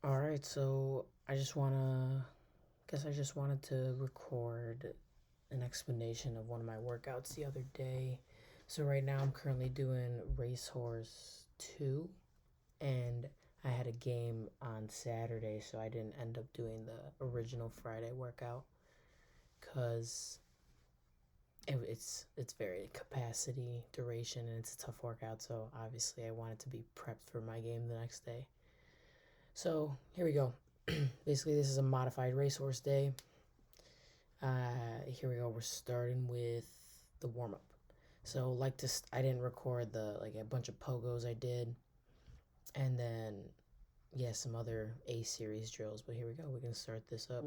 Alright, so I just wanted to record an explanation of one of my workouts the other day. So right now I'm currently doing Racehorse 2, and I had a game on Saturday, so I didn't end up doing the original Friday workout because it's very capacity, duration, and it's a tough workout, so obviously I wanted to be prepped for my game the next day. So here we go. Basically, this is a modified racehorse day. Here we go. We're starting with the warm up. So like this, I didn't record the like a bunch of pogos I did, and then yeah, some other A series drills. But here we go. We can start this up.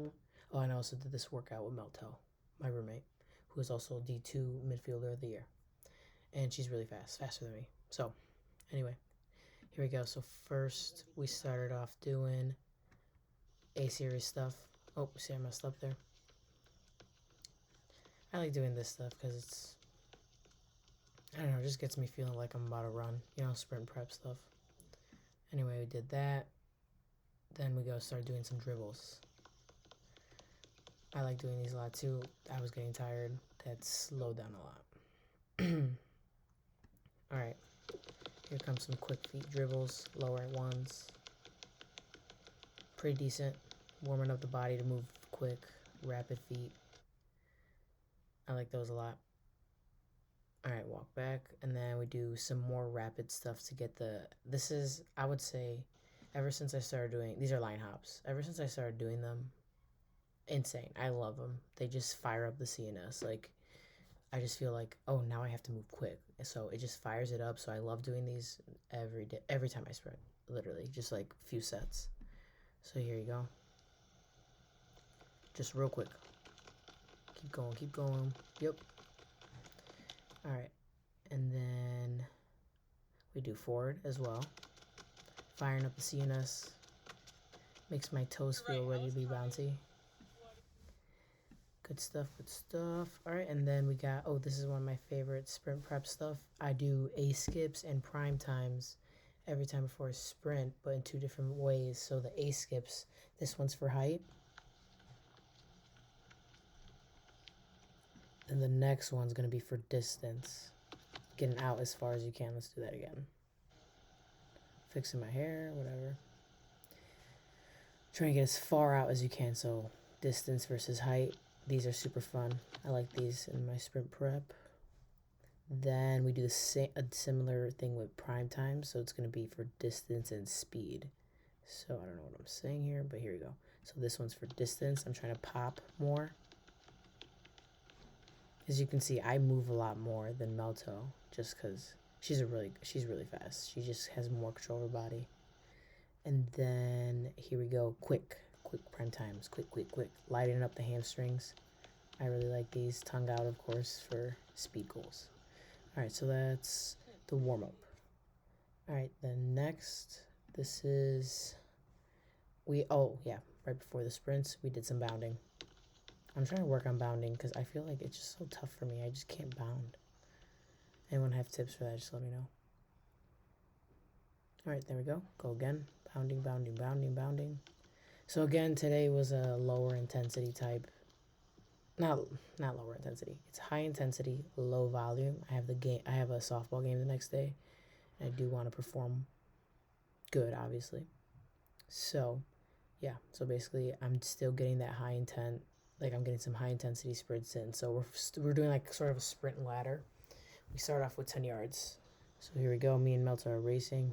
Oh, and I also did this workout with Melto, my roommate, who is also D2 midfielder of the year, and she's really fast, faster than me. So anyway, here we go. So first we started off doing A series stuff. Oh, see, I messed up there. I like doing this stuff because I don't know, it just gets me feeling like I'm about to run, sprint prep stuff. Anyway, we did that. Then we start doing some dribbles. I like doing these a lot too. I was getting tired. That slowed down a lot. Alright, here comes some quick feet dribbles, lower ones. Pretty decent. Warming up the body to move quick, rapid feet. I like those a lot. Alright, walk back, and then we do some more rapid stuff to get this is, I would say, ever since I started doing, these are line hops. Ever since I started doing them, insane. I love them. They just fire up the CNS. Like, I just feel like, oh, now I have to move quick. So it just fires it up. So I love doing these every day, every time I sprint, literally, just like a few sets. So here you go. Just real quick. Keep going, keep going. Yep. Alright, and then we do forward as well. Firing up the CNS. Makes my toes feel ready to be bouncy. Good stuff, good stuff. Alright, and then we got, oh, this is one of my favorite sprint prep stuff. I do A skips and prime times every time before a sprint, but in two different ways. So the A skips, this one's for height. And the next one's going to be for distance. Getting out as far as you can. Let's do that again. Fixing my hair, whatever. Trying to get as far out as you can. So distance versus height. These are super fun. I like these in my sprint prep. Then we do a similar thing with prime time. So it's going to be for distance and speed. So I don't know what I'm saying here, but here we go. So this one's for distance. I'm trying to pop more. As you can see, I move a lot more than Melto, just because she's really fast. She just has more control of her body. And then here we go, quick prime times, quick, lighting up the hamstrings. I really like these. Tongue out, of course, for speed goals. All right, so that's the warm up. All right, then next, this is right before the sprints, we did some bounding. I'm trying to work on bounding because I feel like it's just so tough for me. I just can't bound. Anyone have tips for that? Just let me know. All right, there we go. Go again. Bounding. So again, today was a lower intensity type. Not lower intensity. It's high intensity, low volume. I have a softball game the next day, and I do want to perform good, obviously. So, yeah. So basically, I'm still getting that high intent. Like, I'm getting some high intensity sprints in. So we're doing like sort of a sprint ladder. We start off with 10 yards. So here we go. Me and Melto are racing.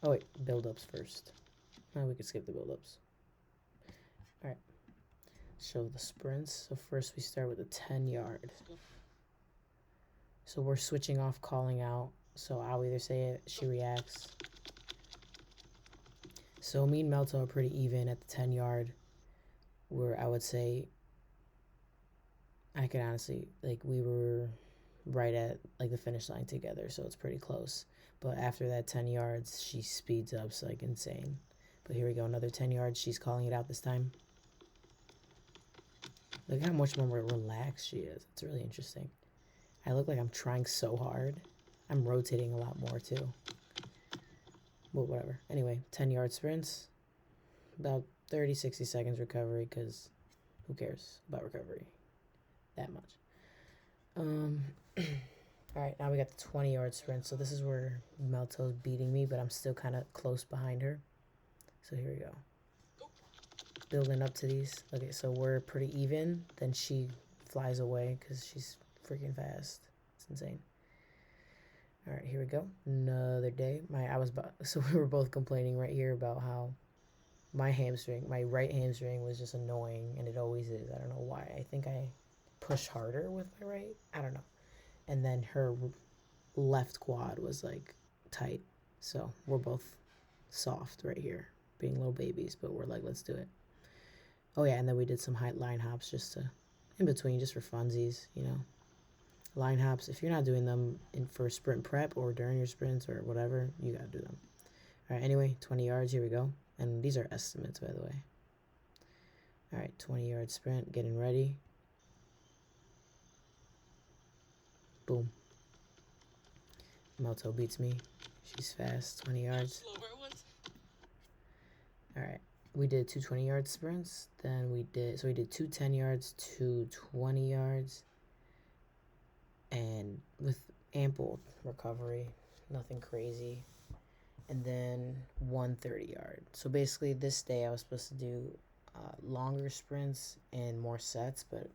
Oh wait, build-ups first. We could skip the build-ups. All right. Show the sprints. So first we start with a 10-yard. So we're switching off calling out. So I'll either say it, she reacts. So me and Melto are pretty even at the 10-yard. Where I would say I could honestly, like, we were right at like the finish line together, so it's pretty close. But after that 10 yards, she speeds up like insane. But here we go, another 10 yards. She's calling it out this time. Look how much more relaxed she is. It's really interesting. I look like I'm trying so hard. I'm rotating a lot more too. Well, whatever. Anyway, 10-yard sprints. about 30, 60 seconds recovery, because who cares about recovery that much. All right, now we got the 20-yard sprint. So this is where Melto's beating me, but I'm still kind of close behind her. So here we go. Building up to these. Okay, so we're pretty even. Then she flies away because she's freaking fast. It's insane. All right, here we go. Another day. So we were both complaining right here about how my right hamstring was just annoying, and it always is. I don't know why. I think I push harder with my right. I don't know. And then her left quad was like tight. So we're both soft right here, being little babies, but we're like, let's do it. Oh yeah, and then we did some high line hops just in between, just for funsies, you know. Line hops, if you're not doing them for sprint prep or during your sprints or whatever, you gotta do them. All right, anyway, 20 yards, here we go. And these are estimates, by the way. All right, 20-yard sprint, getting ready. Boom. Melto beats me. She's fast, 20 yards. All right, we did two 20-yard sprints. Then we did 2 10 yards, 2 20 yards. And with ample recovery, nothing crazy. And then 1 30-yard. So basically this day I was supposed to do longer sprints and more sets, but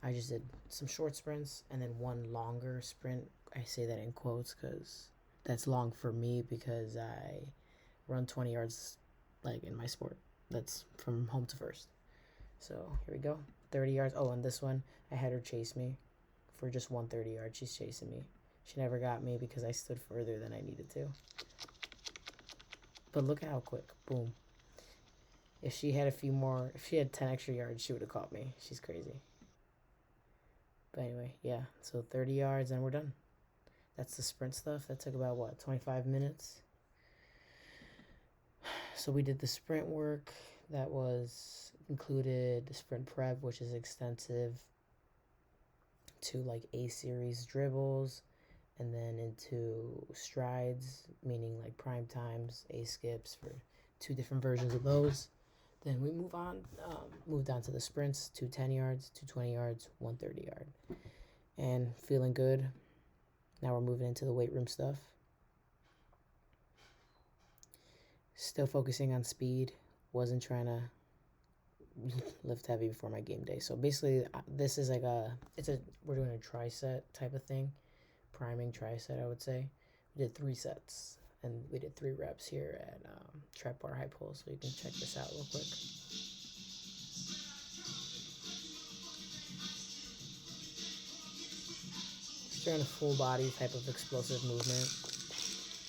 I just did some short sprints and then one longer sprint. I say that in quotes because that's long for me because I run 20 yards like in my sport. That's from home to first. So here we go. 30 yards. Oh, and this one, I had her chase me for just 1 30 yards. She's chasing me. She never got me because I stood further than I needed to. But look at how quick. Boom. If she had 10 extra yards, she would have caught me. She's crazy. But anyway, yeah. So 30 yards and we're done. That's the sprint stuff. That took about, 25 minutes? So we did the sprint work. That included the sprint prep, which is extensive, to like A series dribbles, and then into strides, meaning like prime times, A skips for 2 different versions of those. Then we moved on to the sprints, 2 10 yards, 2 20 yards, 1 30 yard. And feeling good. Now we're moving into the weight room stuff. Still focusing on speed. Wasn't trying to lift heavy before my game day. So basically this is like we're doing a tri-set type of thing. Priming tri-set, I would say. We did 3 sets. And we did 3 reps here at trap bar high pull, so you can check this out real quick. Just doing a full body type of explosive movement.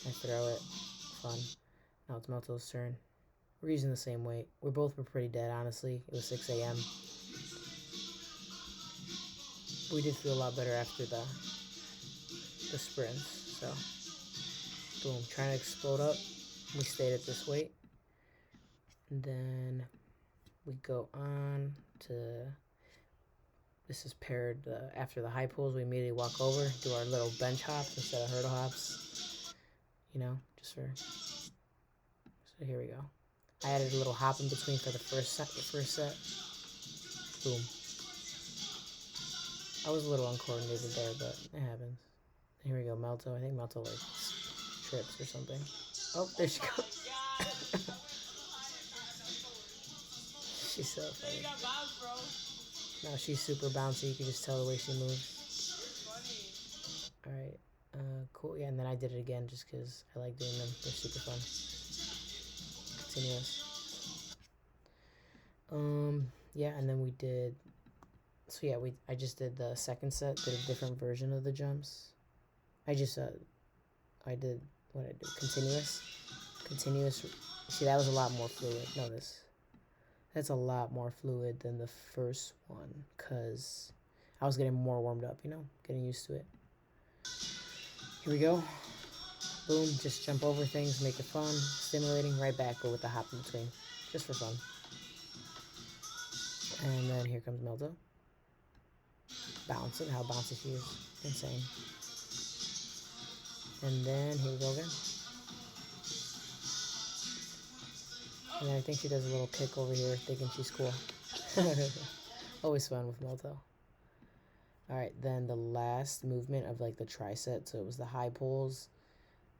I throw it. Fun. Now it's Melto's turn. We're using the same weight. We both were pretty dead, honestly. It was 6 a.m. We did feel a lot better after the sprints, so... Boom, trying to explode up. We stayed at this weight. And then we go on to, this is paired after the high pulls. We immediately walk over, do our little bench hops instead of hurdle hops. You know, just for, so here we go. I added a little hop in between for the first set. Boom. I was a little uncoordinated there, but it happens. Here we go, Melto. I think Melto like trips or something. Oh, there she goes. She's so funny. No, she's super bouncy. You can just tell the way she moves. Alright. Cool. Yeah, and then I did it again just because I like doing them. They're super fun. Continuous. Yeah, and then we did... So yeah, I just did the second set, did a different version of the jumps. I did continuous. See, that was a lot more fluid. Notice. That's a lot more fluid than the first one because I was getting more warmed up, getting used to it. Here we go. Boom, just jump over things, make it fun, stimulating, right back, but with the hop in between, just for fun. And then here comes Melto. Bouncing, how bouncy she is. Insane. And then here we go again. And then I think she does a little kick over here, thinking she's cool. Always fun with Melto. Alright, then the last movement of like the tricep, so it was the high pulls,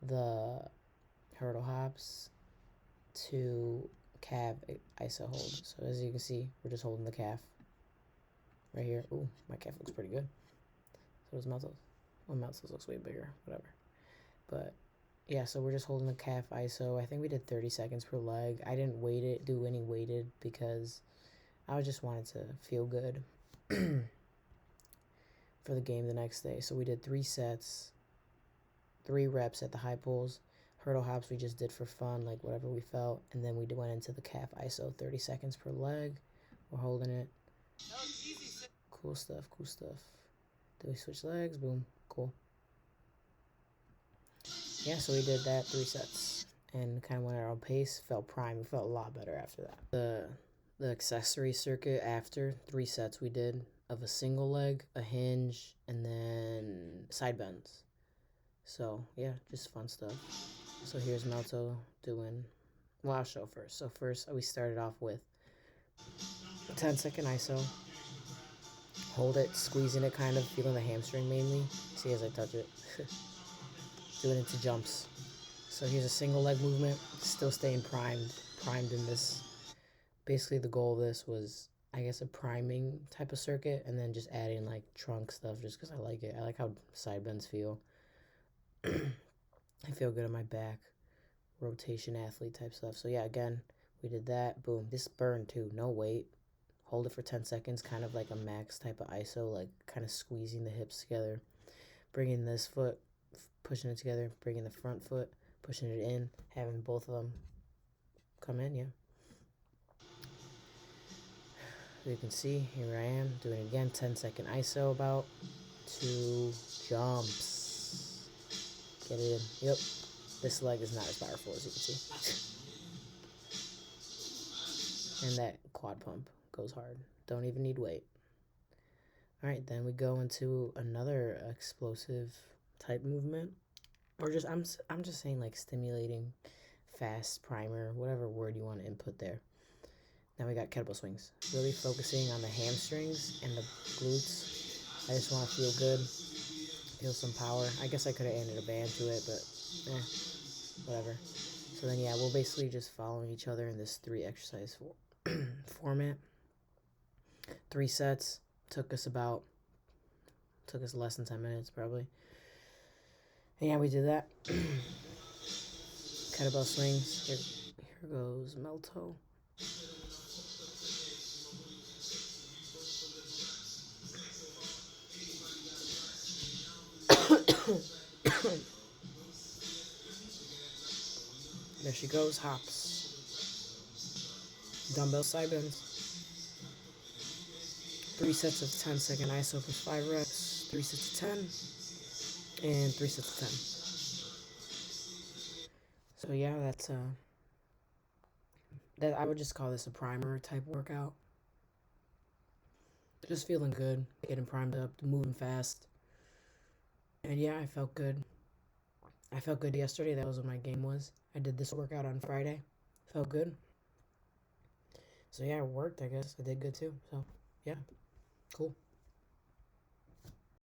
the hurdle hops, to calf iso hold. So as you can see, we're just holding the calf right here. Ooh, my calf looks pretty good. So does Melto's. Well, Melto's looks way bigger, whatever. But yeah, so we're just holding the calf iso. I think we did 30 seconds per leg. I didn't do any weighted because I just wanted to feel good for the game the next day. So we did 3 sets, 3 reps at the high pulls. Hurdle hops we just did for fun, like whatever we felt. And then we went into the calf iso, 30 seconds per leg. We're holding it. Cool stuff, cool stuff. Then we switch legs, boom, cool. Yeah, so we did that 3 sets and kind of went at our own pace. Felt prime. We felt a lot better after that. The accessory circuit after 3 sets we did of a single leg, a hinge, and then side bends. So yeah, just fun stuff. So here's Melto doing, well, I'll show first. So first we started off with a 10-second iso. Hold it, squeezing it, kind of feeling the hamstring mainly. See as I touch it. Doing it to jumps. So here's a single leg movement, still staying primed in this. Basically the goal of this was, I guess, a priming type of circuit, and then just adding like trunk stuff just because I like it. I like how side bends feel. I feel good on my back. Rotation athlete type stuff. So yeah, again, we did that. Boom. This burned too. No weight. Hold it for 10 seconds, kind of like a max type of iso, like kind of squeezing the hips together. Bringing this foot, pushing it together, bringing the front foot, pushing it in, having both of them come in, yeah. You can see, here I am, doing it again, 10-second iso about, 2 jumps. Get it in, yep. This leg is not as powerful as you can see. And that quad pump goes hard. Don't even need weight. Alright, then we go into another explosive type movement. Or just, I'm just saying like stimulating, fast, primer, whatever word you want to input there. Now we got kettlebell swings. Really focusing on the hamstrings and the glutes. I just want to feel good, feel some power. I guess I could have added a band to it, but whatever. So then yeah, we're basically just following each other in this 3 exercise format. 3 sets. Took us less than 10 minutes probably. And yeah, we did that. Kettlebell swings. Here goes Melto. There she goes, hops. Dumbbell side bends. 3 sets of 10-second iso for 5 reps. 3 sets of 10. And 3 sets of 10. So yeah, that's that I would just call this a primer type workout. Just feeling good, getting primed up, moving fast. And yeah, I felt good. I felt good yesterday. That was when my game was. I did this workout on Friday. Felt good. So yeah, it worked, I guess. I did good too. So yeah, cool.